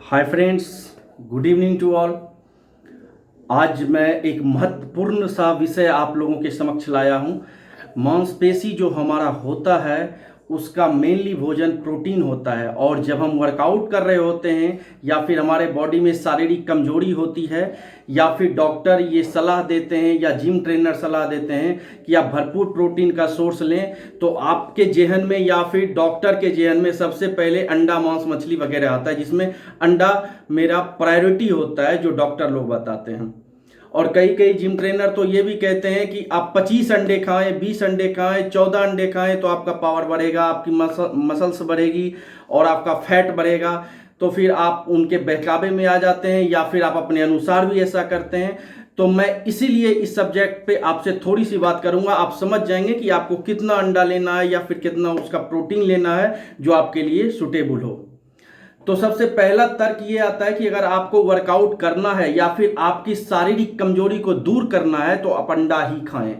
Hi friends, good evening to all. आज मैं एक महत्वपूर्ण सा विषय आप लोगों के समक्ष लाया हूँ। मांसपेशी जो हमारा होता है उसका मेनली भोजन प्रोटीन होता है, और जब हम वर्कआउट कर रहे होते हैं या फिर हमारे बॉडी में शारीरिक कमजोरी होती है या फिर डॉक्टर ये सलाह देते हैं या जिम ट्रेनर सलाह देते हैं कि आप भरपूर प्रोटीन का सोर्स लें, तो आपके जेहन में या फिर डॉक्टर के जेहन में सबसे पहले अंडा, मांस, मछली वगैरह आता है, जिसमें अंडा मेरा प्रायोरिटी होता है जो डॉक्टर लोग बताते हैं। और कई कई जिम ट्रेनर तो ये भी कहते हैं कि आप 25 अंडे खाएं, 20 अंडे खाएं, 14 अंडे खाएं तो आपका पावर बढ़ेगा, आपकी मसल्स बढ़ेगी और आपका फैट बढ़ेगा। तो फिर आप उनके बहकावे में आ जाते हैं या फिर आप अपने अनुसार भी ऐसा करते हैं। तो मैं इसीलिए इस सब्जेक्ट पे आपसे थोड़ी सी बात करूंगा, आप समझ जाएंगे कि आपको कितना अंडा लेना है या फिर कितना उसका प्रोटीन लेना है जो आपके लिए सुटेबल हो। तो सबसे पहला तर्क ये आता है कि अगर आपको वर्कआउट करना है या फिर आपकी शारीरिक कमजोरी को दूर करना है तो आप अंडा ही खाएं।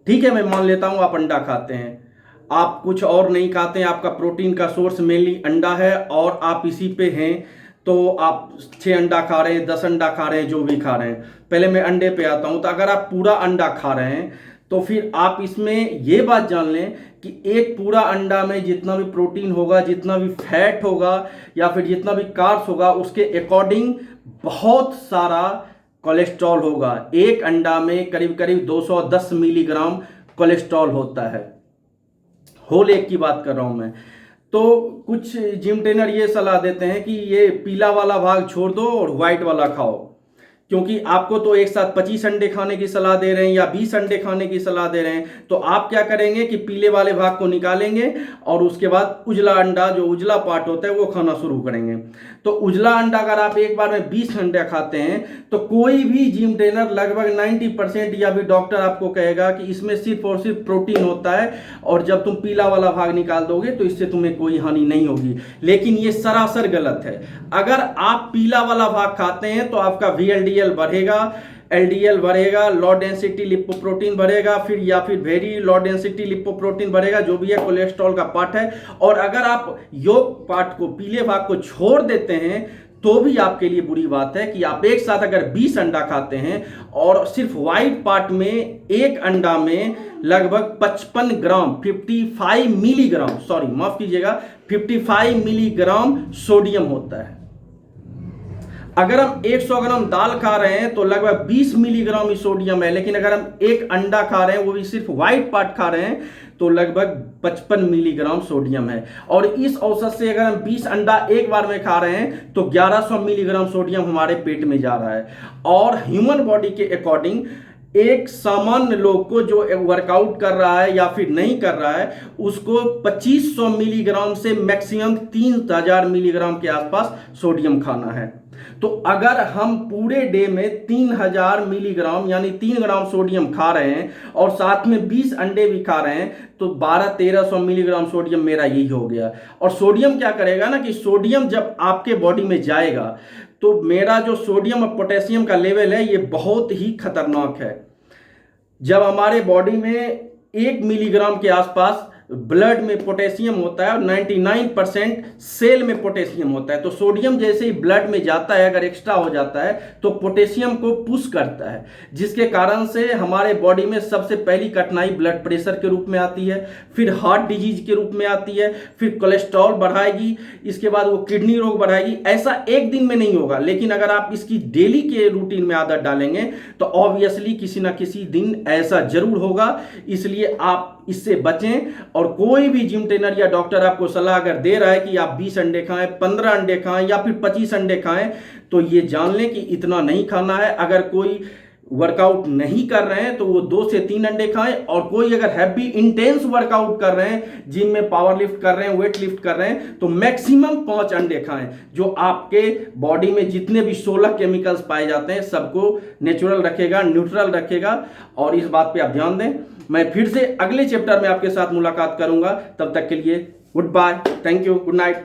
ठीक है, मैं मान लेता हूं आप अंडा खाते हैं, आप कुछ और नहीं खाते हैं, आपका प्रोटीन का सोर्स मेनली अंडा है और आप इसी पे हैं, तो आप 6 अंडा खा रहे हैं, 10 अंडा खा रहे हैं, जो भी खा रहे हैं। पहले मैं अंडे पे आता हूं। तो अगर आप पूरा अंडा खा रहे हैं तो फिर आप इसमें ये बात जान लें कि एक पूरा अंडा में जितना भी प्रोटीन होगा, जितना भी फैट होगा या फिर जितना भी कार्ब्स होगा, उसके अकॉर्डिंग बहुत सारा कोलेस्ट्रॉल होगा। एक अंडा में करीब करीब 210 मिलीग्राम कोलेस्ट्रॉल होता है। होल एक की बात कर रहा हूं मैं। तो कुछ जिम ट्रेनर ये सलाह देते हैं कि ये पीला वाला भाग छोड़ दो और व्हाइट वाला खाओ, क्योंकि आपको तो एक साथ 25 अंडे खाने की सलाह दे रहे हैं या 20 अंडे खाने की सलाह दे रहे हैं। तो आप क्या करेंगे कि पीले वाले भाग को निकालेंगे और उसके बाद उजला अंडा, जो उजला पार्ट होता है, वो खाना शुरू करेंगे। तो उजला अंडा अगर आप एक बार में 20 अंडे खाते हैं तो कोई भी जिम ट्रेनर लगभग 90% या भी डॉक्टर आपको कहेगा कि इसमें सिर्फ और सिर्फ प्रोटीन होता है, और जब तुम पीला वाला भाग निकाल दोगे तो इससे तुम्हें कोई हानि नहीं होगी। लेकिन ये सरासर गलत है। अगर आप पीला वाला भाग खाते हैं तो आपका VLDL बढ़ेगा, LDL बढ़ेगा, लो डेंसिटी लिपोप्रोटीन बढ़ेगा, फिर या फिर वेरी लो डेंसिटी लिपोप्रोटीन बढ़ेगा, जो भी है कोलेस्ट्रॉल का पार्ट है। और अगर आप योग पार्ट को, पीले भाग को छोड़ देते हैं तो भी आपके लिए बुरी बात है कि आप एक साथ अगर 20 अंडा खाते हैं और सिर्फ व्हाइट पार्ट में एक अंडा में लगभग 55 ग्राम 55 मिलीग्राम, सॉरी माफ कीजिएगा, 55 मिलीग्राम सोडियम होता है। अगर हम 100 ग्राम दाल खा रहे हैं तो लगभग 20 मिलीग्राम ही सोडियम है। लेकिन अगर हम एक अंडा खा रहे हैं, वो भी सिर्फ व्हाइट पार्ट खा रहे हैं, तो लगभग 55 मिलीग्राम सोडियम है। और इस औसत से अगर हम 20 अंडा एक बार में खा रहे हैं तो 1100 मिलीग्राम सोडियम हमारे पेट में जा रहा है। और ह्यूमन बॉडी के अकॉर्डिंग एक सामान्य लोग को जो वर्कआउट कर रहा है या फिर नहीं कर रहा है, उसको 2500 मिलीग्राम से मैक्सिमम 3000 मिलीग्राम के आसपास सोडियम खाना है। तो अगर हम पूरे डे में 3000 मिलीग्राम यानी 3 ग्राम सोडियम खा रहे हैं और साथ में 20 अंडे भी खा रहे हैं, तो 1200-1300 मिलीग्राम सोडियम मेरा यही हो गया। और सोडियम क्या करेगा ना कि सोडियम जब आपके बॉडी में जाएगा तो मेरा जो सोडियम और पोटेशियम का लेवल है ये बहुत ही खतरनाक है। जब हमारे बॉडी में 1 मिलीग्राम के आसपास ब्लड में पोटेशियम होता है और 99% सेल में पोटेशियम होता है, तो सोडियम जैसे ही ब्लड में जाता है, अगर एक्स्ट्रा हो जाता है तो पोटेशियम को पुश करता है, जिसके कारण से हमारे बॉडी में सबसे पहली कठिनाई ब्लड प्रेशर के रूप में आती है, फिर हार्ट डिजीज के रूप में आती है, फिर कोलेस्ट्रॉल बढ़ाएगी, इसके बाद वो किडनी रोग बढ़ाएगी। ऐसा एक दिन में नहीं होगा, लेकिन अगर आप इसकी डेली के रूटीन में आदत डालेंगे तो ऑब्वियसली किसी ना किसी दिन ऐसा जरूर होगा। इसलिए आप इससे बचें। और कोई भी जिम ट्रेनर या डॉक्टर आपको सलाह अगर दे रहा है कि आप 20 अंडे खाएं, 15 अंडे खाएं या फिर 25 अंडे खाएं, तो ये जान लें कि इतना नहीं खाना है। अगर कोई वर्कआउट नहीं कर रहे हैं तो वो 2 से 3 अंडे खाएं, और कोई अगर हैवी इंटेंस वर्कआउट कर रहे हैं, जिम में पावर लिफ्ट कर रहे हैं, वेट लिफ्ट कर रहे हैं, तो मैक्सिमम 5 अंडे खाएं, जो आपके बॉडी में जितने भी 16 केमिकल्स पाए जाते हैं सबको नेचुरल रखेगा, न्यूट्रल रखेगा। और इस बात पे आप ध्यान दें। मैं फिर से अगले चैप्टर में आपके साथ मुलाकात करूंगा। तब तक के लिए goodbye, thank you, good night.